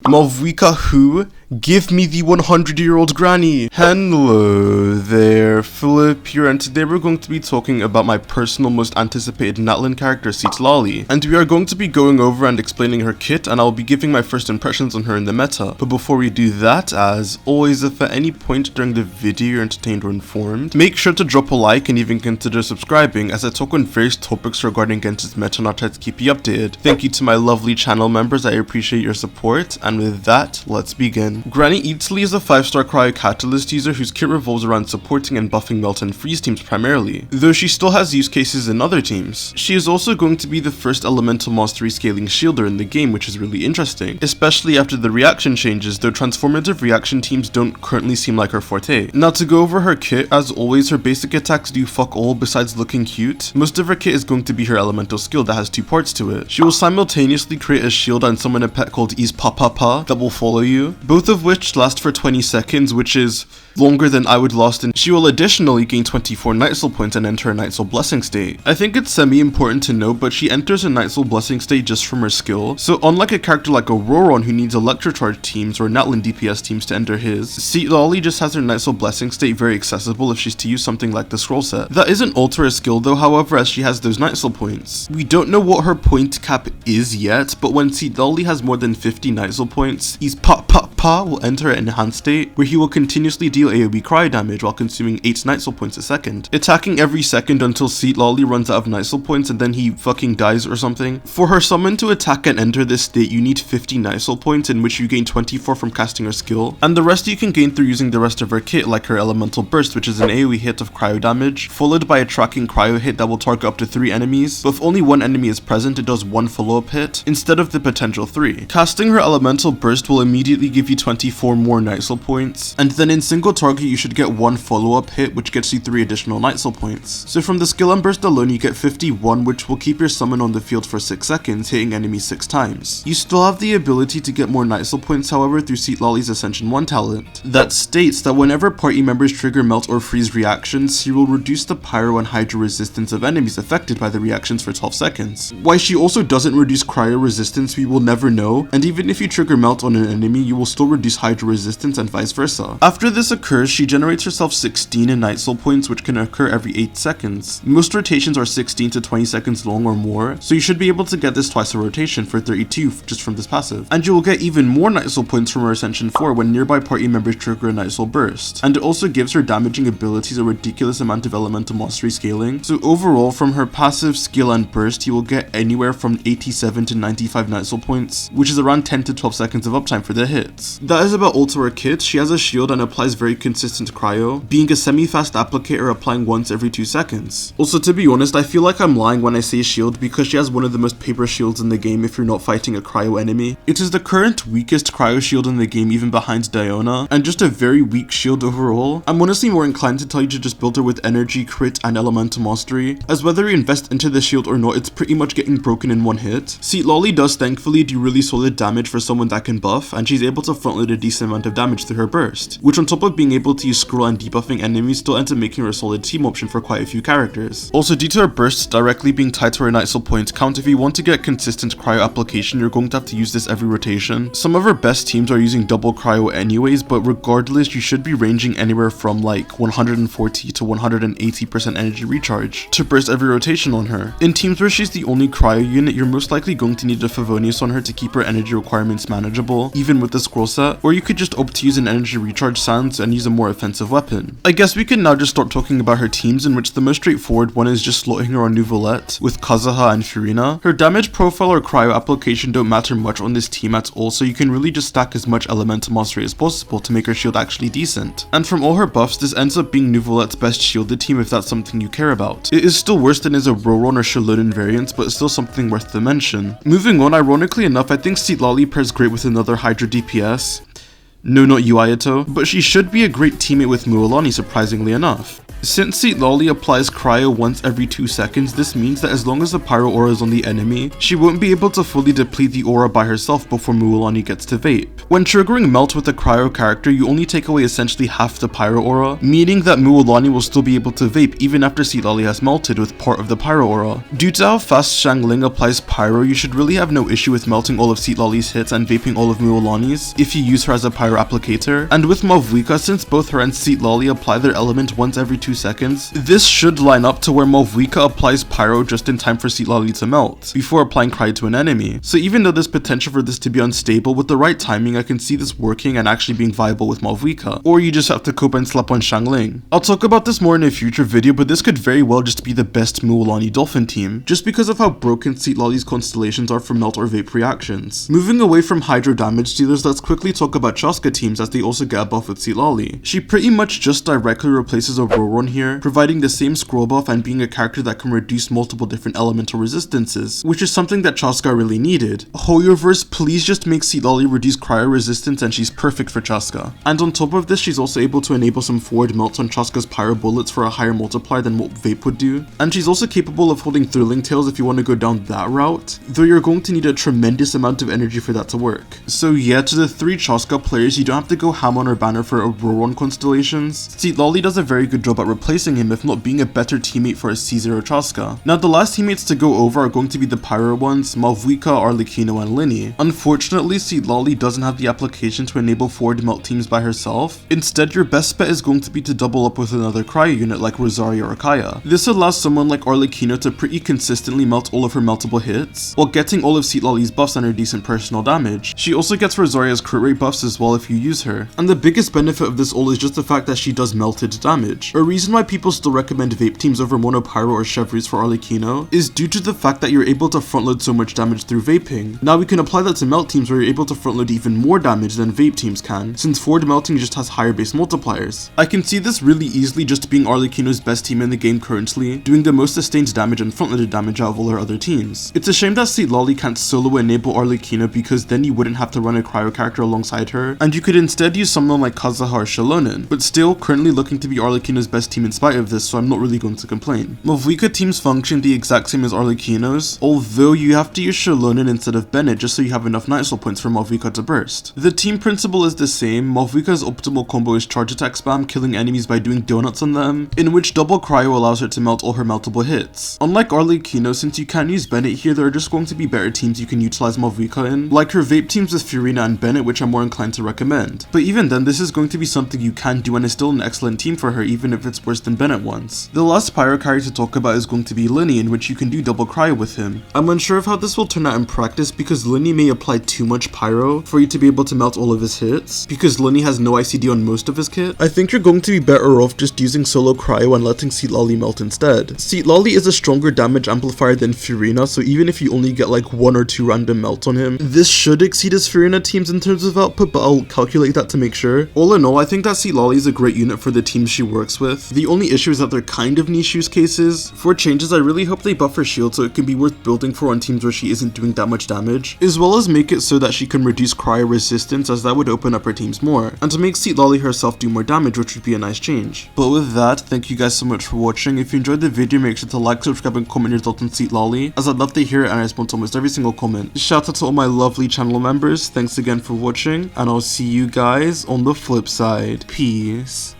Malvika who? Give me the 100-year-old granny! Hello there, Philip here, and today we're going to be talking about my personal most anticipated Natlin character, Citlali. And we are going to be going over and explaining her kit, and I'll be giving my first impressions on her in the meta. But before we do that, as always, if at any point during the video you're entertained or informed, make sure to drop a like and even consider subscribing, as I talk on various topics regarding Genshin's meta and I'll try to keep you updated. Thank you to my lovely channel members, I appreciate your support, and with that, let's begin. Granny Citlali is a 5-star Cryo Catalyst user whose kit revolves around supporting and buffing Melt and Freeze teams primarily, though she still has use cases in other teams. She is also going to be the first elemental mastery scaling shielder in the game, which is really interesting, especially after the reaction changes, though transformative reaction teams don't currently seem like her forte. Now to go over her kit, as always, her basic attacks do fuck all besides looking cute. Most of her kit is going to be her elemental skill that has 2 parts to it. She will simultaneously create a shield and summon a pet called Is Pa that will follow you, both of which last for 20 seconds, which is longer than I would last, and she will additionally gain 24 Night Soul points and enter a Night Soul Blessing state. I think it's semi-important to note, but she enters a Night Soul Blessing state just from her skill, so unlike a character like Auroron who needs Electrocharge teams or Natlin DPS teams to enter his, Citlali just has her Night Soul Blessing state very accessible if she's to use something like the scroll set. That isn't alter her skill though, however, as she has those Night Soul points. We don't know what her point cap is yet, but when Citlali has more than 50 Night Soul points, he's Pa will enter an enhanced state where he will continuously deal AoE cryo damage while consuming 8 Night Soul points a second, attacking every second until Citlali runs out of Night Soul points and then he fucking dies or something. For her summon to attack and enter this state, you need 50 Night Soul points, in which you gain 24 from casting her skill, and the rest you can gain through using the rest of her kit, like her Elemental Burst, which is an AoE hit of cryo damage, followed by a tracking cryo hit that will target up to 3 enemies, but if only 1 enemy is present, it does 1 follow-up hit, instead of the potential 3. Casting her Elemental Burst will immediately give you 24 more Night Soul points, and then in single target you should get 1 follow-up hit, which gets you 3 additional Night Soul points. So from the skill and burst alone you get 51, which will keep your summon on the field for 6 seconds, hitting enemies 6 times. You still have the ability to get more Night Soul points, however, through Citlali's Ascension 1 talent, that states that whenever party members trigger Melt or Freeze reactions, she will reduce the Pyro and Hydro resistance of enemies affected by the reactions for 12 seconds. Why she also doesn't reduce Cryo resistance we will never know, and even if you trigger Melt on an enemy, you will still reduce Hydro resistance and vice versa. After this occurs, she generates herself 16 in Night Soul points, which can occur every 8 seconds. Most rotations are 16 to 20 seconds long or more, so you should be able to get this twice a rotation for 32 just from this passive. And you will get even more Night Soul points from her Ascension 4 when nearby party members trigger a Night Soul Burst. And it also gives her damaging abilities a ridiculous amount of elemental mastery scaling. So overall, from her passive, skill, and burst, you will get anywhere from 87 to 95 Night Soul points, which is around 10 to 12 seconds of uptime for the hits. That is about all to her kit. She has a shield and applies very consistent cryo, being a semi-fast applicator applying once every 2 seconds. Also, to be honest, I feel like I'm lying when I say shield because she has one of the most paper shields in the game if you're not fighting a cryo enemy. It is the current weakest cryo shield in the game, even behind Diona, and just a very weak shield overall. I'm honestly more inclined to tell you to just build her with energy, crit, and elemental mastery, as whether you invest into the shield or not, it's pretty much getting broken in 1 hit. Citlali does thankfully do really solid damage for someone that can buff, and she's able to frontload a decent amount of damage through her burst, which on top of being able to use scroll and debuffing enemies still ends up making her a solid team option for quite a few characters. Also, due to her bursts directly being tied to her Night Soul point count, if you want to get consistent cryo application, you're going to have to use this every rotation. Some of her best teams are using double cryo anyways, but regardless, you should be ranging anywhere from like 140 to 180% energy recharge to burst every rotation on her. In teams where she's the only cryo unit, you're most likely going to need a Favonius on her to keep her energy requirements manageable, even with the scroll set, or you could just opt to use an energy recharge sans and use a more offensive weapon. I guess we can now just start talking about her teams, in which the most straightforward one is just slotting her on Nouvelette with Kazuha and Furina. Her damage profile or cryo application don't matter much on this team at all, so you can really just stack as much elemental mastery as possible to make her shield actually decent. And from all her buffs, this ends up being Nouvelette's best shielded team if that's something you care about. It is still worse than his Auroron or Shalodin variants, but still something worth the mention. Moving on, ironically enough, I think Citlali pairs great with another Hydra DPS. No, not Yuayato, but she should be a great teammate with Mualani, surprisingly enough. Since Citlali applies cryo once every 2 seconds, this means that as long as the pyro aura is on the enemy, she won't be able to fully deplete the aura by herself before Mualani gets to vape. When triggering melt with a cryo character, you only take away essentially half the pyro aura, meaning that Mualani will still be able to vape even after Citlali has melted with part of the pyro aura. Due to how fast Xiangling applies pyro, you should really have no issue with melting all of Citlali's hits and vaping all of Mualani's if you use her as a pyro applicator. And with Malvika, since both her and Citlali apply their element once every 2 seconds, this should line up to where Malvika applies pyro just in time for Citlali to melt, before applying cryo to an enemy. So even though there's potential for this to be unstable, with the right timing I can see this working and actually being viable with Malvika, or you just have to cope and slap on Xiangling. I'll talk about this more in a future video, but this could very well just be the best Mualani Dolphin team, just because of how broken Citlali's constellations are for melt or vape reactions. Moving away from hydro damage dealers, let's quickly talk about Chaska teams as they also get a buff with Citlali. She pretty much just directly replaces Auroron here, providing the same scroll buff and being a character that can reduce multiple different elemental resistances, which is something that Chaska really needed. Hoyoverse, please just make Citlali reduce cryo resistance and she's perfect for Chaska. And on top of this, she's also able to enable some forward melts on Chaska's pyro bullets for a higher multiplier than what vape would do. And she's also capable of holding thrilling tails if you want to go down that route, though you're going to need a tremendous amount of energy for that to work. So yeah, to the 3 Chaska players, you don't have to go ham on or banner for Auroron constellations. Citlali does a very good job at replacing him, if not being a better teammate for a C0 Chaska. Now the last teammates to go over are going to be the pyro ones, Malvika, Arlecchino, and Linny. Unfortunately, Citlali doesn't have the application to enable forward melt teams by herself. Instead, your best bet is going to be to double up with another cryo unit like Rosaria or Kaya. This allows someone like Arlecchino to pretty consistently melt all of her meltable hits, while getting all of Citlali's buffs and her decent personal damage. She also gets Rosaria's crit rate buffs as well if you use her. And the biggest benefit of this all is just the fact that she does melted damage. A reason why people still recommend vape teams over Mono Pyro or Chevries for Arlecchino is due to the fact that you're able to frontload so much damage through vaping. Now we can apply that to melt teams where you're able to frontload even more damage than vape teams can, since forward melting just has higher base multipliers. I can see this really easily just being Arlecchino's best team in the game currently, doing the most sustained damage and frontloaded damage out of all her other teams. It's a shame that Citlali can't solo enable Arlecchino, because then you wouldn't have to run a cryo character alongside her, and you could instead use someone like Kazuha or Shalonen, but still currently looking to be Arlecchino's best team in spite of this, so I'm not really going to complain. Malvika teams function the exact same as Arlecchino's, although you have to use Shalonen instead of Bennett just so you have enough Night Soul points for Malvika to burst. The team principle is the same. Malvika's optimal combo is charge attack spam, killing enemies by doing donuts on them, in which double cryo allows her to melt all her meltable hits. Unlike Arlecchino, since you can use Bennett here, there are just going to be better teams you can utilize Malvika in, like her vape teams with Furina and Bennett, which I'm more inclined to recommend. But even then, this is going to be something you can do and is still an excellent team for her, even if it's worse than Bennett ones. The last pyro character to talk about is going to be Linny, in which you can do double cryo with him. I'm unsure of how this will turn out in practice, because Linny may apply too much pyro for you to be able to melt all of his hits, because Linny has no ICD on most of his kit. I think you're going to be better off just using solo cryo and letting Citlali melt instead. Citlali is a stronger damage amplifier than Furina, so even if you only get like 1 or 2 random melts on him, this should exceed his Furina teams in terms of output, but I'll calculate that to make sure. All in all, I think that Citlali is a great unit for the teams she works with. The only issue is that they're kind of niche use cases. For changes, I really hope they buff her shield so it can be worth building for on teams where she isn't doing that much damage, as well as make it so that she can reduce cryo resistance, as that would open up her teams more, and to make Citlali herself do more damage, which would be a nice change. But with that, thank you guys so much for watching. If you enjoyed the video, make sure to like, subscribe, and comment your thoughts on Citlali, as I'd love to hear it and I respond to almost every single comment. Shout out to all my lovely channel members, thanks again for watching, and I'll see you guys on the flip side. Peace.